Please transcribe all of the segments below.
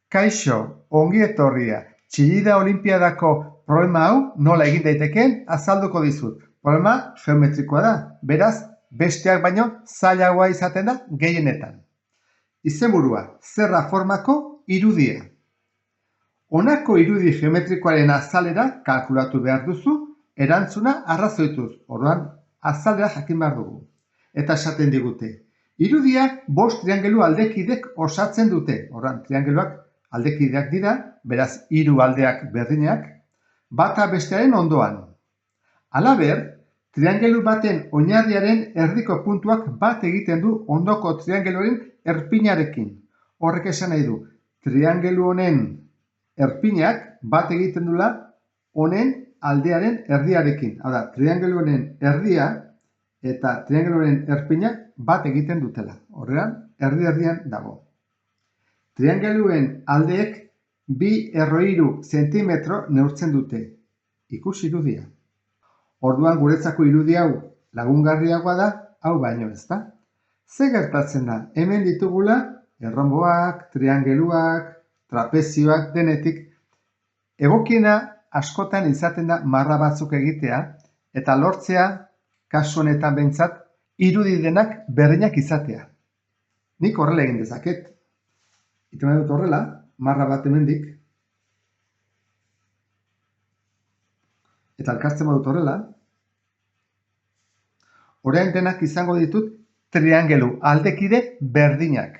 Kaixo, ongi etorria. Txillida Olinpiadako problema hau nola egin daitekeen azalduko dizut. Problema geometrikoa da, beraz, besteak baino zailagoa izaten da gehienetan. Izenburua, zerra formako irudia. Honako irudi geometrikoaren azalera kalkulatu behar duzu, erantzuna arrazoituz, orduan azalera jakin behar dugu. Eta esaten digute, irudiak 5 triangelu aldekidek osatzen dute, orduan triangeluak aldekideak dira, beraz 3 aldeak berdinak, bata bestearen ondoan. Halaber, triangelu baten oinarriaren erdiko puntuak bat egiten du ondoko triangeluaren erpinarekin. Horrek esan nahi du, triangelu honen erpinak bat egiten dula honen aldearen erdiarekin. Hau da, triangelu honen erdia eta triangelu honen erpina bat egiten dutela. Horrean, erdi-erdian dago. Triangeluen aldeek 2,3 zentimetro neurtzen dute. Ikusi irudia. Orduan guretzako irudi hau lagungarriagoa da, hau baino ez da. Ze gertatzen da? Hemen ditugula erronboak, triangeluak, trapezioak denetik. Egokiena askotan izaten da marra batzuk egitea eta lortzea, kasu honetan behintzat, irudi denak berdinak izatea. Nik horrela egin dezaket. Iten dut horrela, marra bat hemendik, eta elkartzen badut horrela, orain denak izango ditut triangelu aldekide berdinak.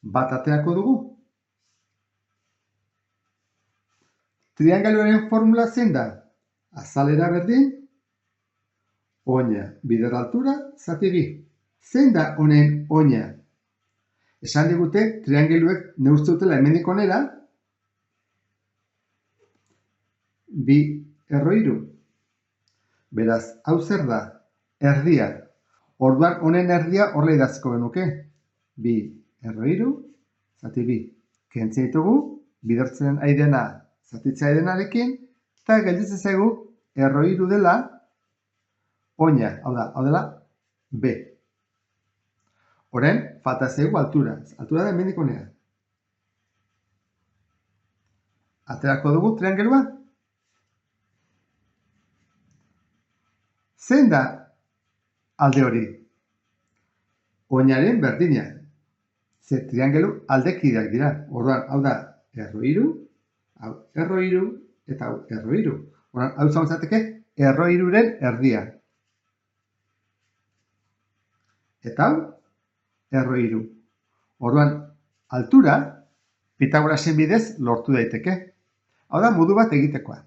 Bat aterako dugu. Triangeluaren formula zein da? Azalera berdin, oina bider altura, zati bi. Zein da honen oina? Esan digute, triangeluek neurtzen dutela hemendik honera, 2,3. Beraz, hau zer da? Erdia. Orduan honen erdia horrela idazko genuke. 2,3, zati 2. Kentzen ditugu, bidertzen ari dena zatitzea denarekin, eta gelditzen zaigu erroiru dela oina, hau dela B. Orain, falta zaigu altura. Altura da hemendik honera. Aterako dugu triangelua. Zein da alde hori? Oinaren berdina. Ze triangelu aldekideak dira. Orduan, hau da erroiru, hau erroiru, eta hau erroiru. Orduan, hau izango litzateke erroiruren erdia. Eta hau erroiru. Orduan, altura Pitagorasen bidez lortu daiteke. Hau da, modu bat egitekoa.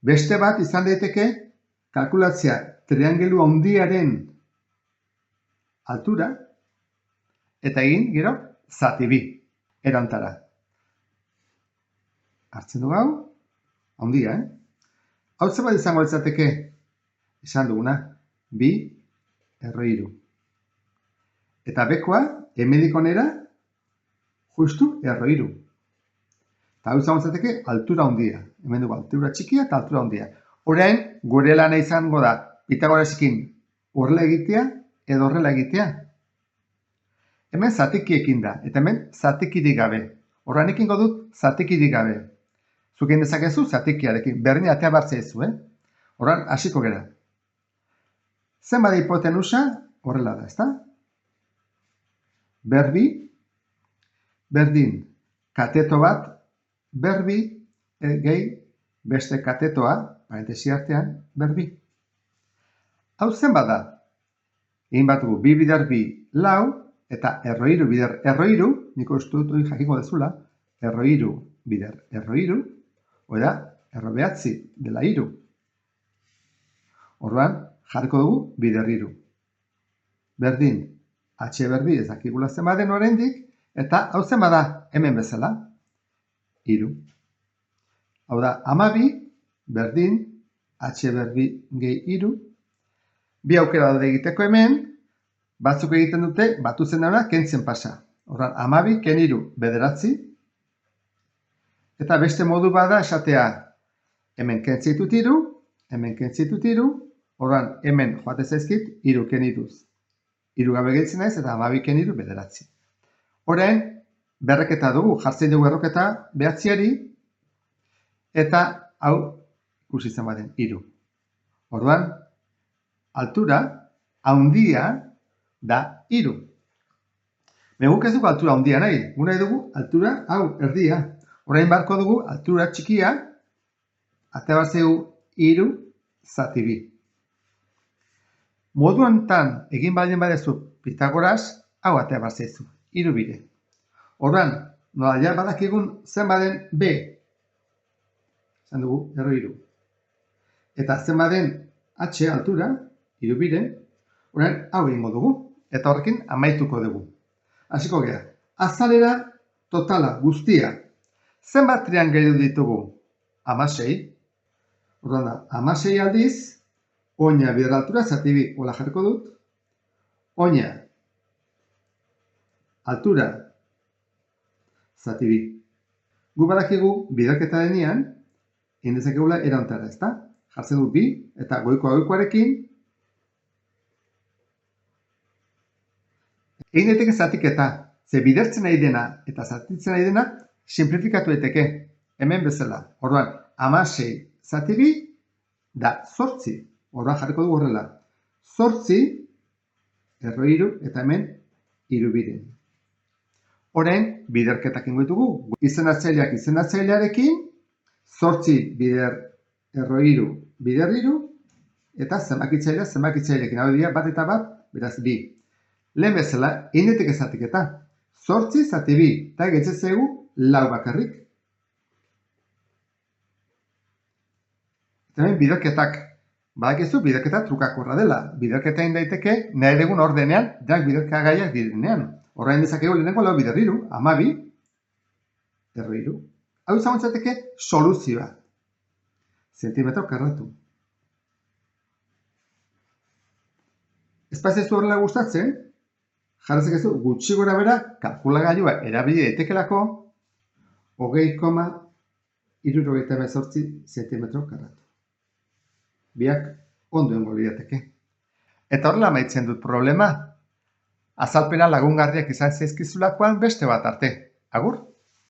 Beste bat izan daiteke kalkulatzea triangelu handiaren altura eta egin, gero, zati 2 erantara. Hartzen du hau, handia, Hau zebat izango litzateke, esan duguna, 2,3. Eta bekoa, hemendik honera, justu erroiru. Eta hau izango litzateke altura handia. Hemen dugu altura txikia eta altura handia. Orain, gure lana izango da, Pitagorasekin horrela egitea edo horrela egitea. Hemen zatikiekin da, eta hemen zatikirik gabe. Horrean ekingo dut zatikirik gabe. Zuk egin dezakezu zatikiarekin, berdin atea bartzaizu, Horrean, hasiko gera. Zenbat da hipotenusa, horrela da, ezta? Berbi, berdin, kateto bat, berbi, gehi, beste katetoa, parentesi artean, berbi. Hau zenbat da? Egin bat dugu, 2 bider 2, 4, eta erroiru bider erroiru, niko uste dut jakingo dezula, erroiru bider erroiru, oida, errobeatzi dela 3. Orduan, jarriko dugu bider 3. Berdin, H berbi ez dakigula zenbat den oraindik, eta hau zenbat da hemen bezala, 3. Hau da, 12, berdin, H berbi gehi 3. Bi aukera daude egiteko hemen, batzuk egiten dute, batu zen dauna, kentzen pasa. Horran, 12, ken 3, 9. Eta beste modu bada esatea, hemen kentzeitu 3, hemen kentzeitu 3, horran, hemen joate zaizkit, 3 ken 3. 3 gabe gehitzen naiz, eta 12 ken 3, 9. Orain, berreketa dugu, jartzen dugu erroketa behatziari, eta hau ikusi zen baden, 3. Orduan, altura handia da 3. Guk ez dugu altura handia nahi, gure dugu altura hau erdia. Orain barko dugu altura txikia, ate bat zeu 3 zati 2. Modu honetan egin baldin badezu Pitagoras, hau ate bat zaizu, 3 bide. Orduan, nola ja badakigun zenbaden B, zan dugu, 3. Eta zenbaden H altura, 3 bide, orain hau egingo dugu, eta horrekin amaituko dugu. Hasiko gea, azalera totala guztia, zenbat triangelu ditugu? 16. Orduan da, 16 aldiz, oina bider altura, zati 2, hola jarriko dut, oina, altura, zati 2. Gu badakigu, biderketa denean, egin dezakegula erantara, ezta? Jartzen dut 2, eta goikoarekin, egin daiteke zatiketa, ze bidertzen nahi dena eta zatitzen nahi dena, simplifikatu daiteke, hemen bezala. Orduan, 16 zati 2 da 8. Orduan jarriko dugu horrela. 8, 3 eta hemen 3 bide. Orain, biderketak ingo ditugu. Izenatzaileak izenatzailearekin, 8 bider 3 bider 3, eta zenbakitzailearekin. Hau dira, bat eta bat, beraz 2. Lehen bezala, egin daiteke zatiketa. 8 zati 2, eta gehitzezegu 4 bakarrik. Eta hemen biderketak. Badakizu, biderketa trukakorra dela. Biderketa egin daiteke, nahi dugun ordenean, denak biderkagaiak direnean. Horrein dezakegu lehenengo 4 bider 3, 12, 3. Hau izan zaiteke soluzioa. Zentimetro karratu. Ez pasezu horrela gustatzen, jarrazak ez du, gutxi gora bera, kalkulagailua erabili daitekelako, 20,78 zentimetro karratu. Biak ondo engo lirateke. Eta horrela amaitzen dut problema. Azalpena lagungarriak izan zaizkizulakoan beste bat arte. Agur!